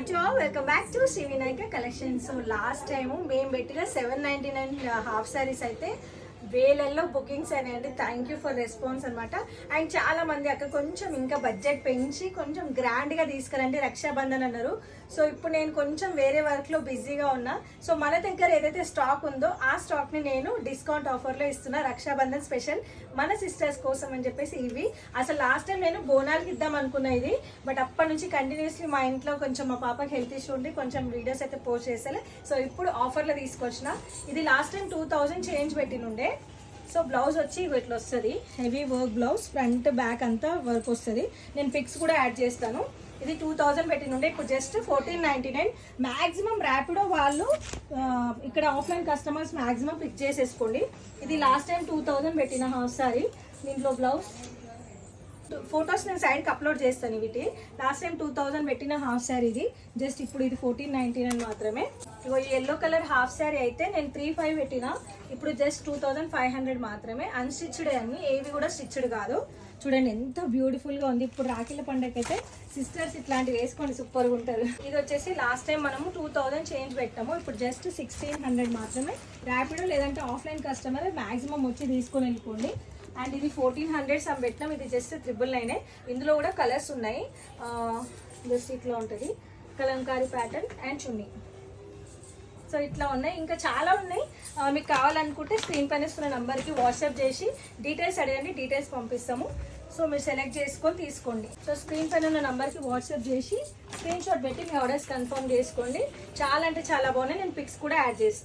To all, welcome back to Shri Vinayaka collection. So last time మేము పెట్టిన 799 half saris అయితే వేలల్లో బుకింగ్స్ అయినాయండి. థ్యాంక్ యూ ఫర్ రెస్పాన్స్ అనమాట. అండ్ చాలా మంది అక్కడ కొంచెం ఇంకా బడ్జెట్ పెంచి కొంచెం గ్రాండ్గా తీసుకురండి రక్షాబంధన్ అన్నారు. సో ఇప్పుడు నేను కొంచెం వేరే వర్క్లో బిజీగా ఉన్నా. సో మన దగ్గర ఏదైతే స్టాక్ ఉందో ఆ స్టాక్ని నేను డిస్కౌంట్ ఆఫర్లో ఇస్తున్నా, రక్షాబంధన్ స్పెషల్ మన సిస్టర్స్ కోసం అని చెప్పేసి. ఇవి అసలు లాస్ట్ టైం నేను బోనాలకి ఇద్దాం అనుకున్నా ఇది, బట్ అప్పటి నుంచి కంటిన్యూస్లీ మా ఇంట్లో కొంచెం మా పాపకి హెల్త్ ఇష్యూ ఉండి కొంచెం వీడియోస్ అయితే పోస్ట్ చేసేలే. సో ఇప్పుడు ఆఫర్లో తీసుకొచ్చిన. ఇది లాస్ట్ టైం 2000 చేంజ్ పెట్టినుండే. సో బ్లౌజ్ వచ్చి ఇట్లా వస్తుంది, heavy work blouse, front back అంతా వర్క్ వస్తుంది. నేను పిక్స్ కూడా యాడ్ చేస్తాను. ఇది 2000 పెట్టినుండే, ఇప్పుడు జస్ట్ 1499. మ్యాక్సిమం ర్యాపిడో వాళ్ళు ఇక్కడ ఆఫ్లైన్ కస్టమర్స్ మ్యాక్సిమం పిక్ చేసేసుకోండి. ఇది లాస్ట్ టైం 2000 పెట్టిన హాఫ్ సారీ. దీంట్లో బ్లౌజ్ ఫొటోస్ నేను సైడ్కి అప్లోడ్ చేస్తాను. వీటి లాస్ట్ టైం 2000 పెట్టిన హాఫ్ శారీ ఇది. జస్ట్ ఇప్పుడు ఇది 1499 మాత్రమే. ఇగో ఈ ఎల్లో కలర్ హాఫ్ శారీ అయితే నేను 3500 పెట్టిన, ఇప్పుడు జస్ట్ 2500 మాత్రమే. అన్స్టిచ్డ్ అన్ని, ఏవి కూడా స్టిచ్డ్ కాదు. చూడండి ఎంత బ్యూటిఫుల్గా ఉంది. ఇప్పుడు రాఖీల పండుగ అయితే సిస్టర్స్ ఇట్లాంటివి వేసుకొని సూపర్గా ఉంటారు. ఇది వచ్చేసి లాస్ట్ టైం మనము 2000 చేంజ్ పెట్టాము, ఇప్పుడు జస్ట్ 1600 మాత్రమే. ర్యాపిడో లేదంటే ఆఫ్లైన్ కస్టమర్ మ్యాక్సిమం వచ్చి తీసుకొని వెళ్ళిపోండి. అండ్ ఇది 1400 సమ్ పెట్టినాం, ఇది జస్ట్ 999. ఇందులో కూడా కలర్స్ ఉన్నాయి. జస్ట్ ఇట్లా ఉంటుంది Kalamkari pattern and chunni. So ఇట్లా ఉన్నాయి, ఇంకా చాలా ఉన్నాయి. మీకు కావాలనుకుంటే స్క్రీన్ పైన ఇస్తున్న నెంబర్కి వాట్సాప్ చేసి డీటెయిల్స్ అడగండి, డీటెయిల్స్ పంపిస్తాము. సో మీరు సెలెక్ట్ చేసుకొని తీసుకోండి. సో స్క్రీన్ పైన ఉన్న నెంబర్కి వాట్సాప్ చేసి స్క్రీన్ షాట్ పెట్టి మీ ఆర్డర్స్ కన్ఫర్మ్ చేసుకోండి. చాలా అంటే చాలా బాగున్నాయి. నేను పిక్స్ కూడా యాడ్ చేస్తాను.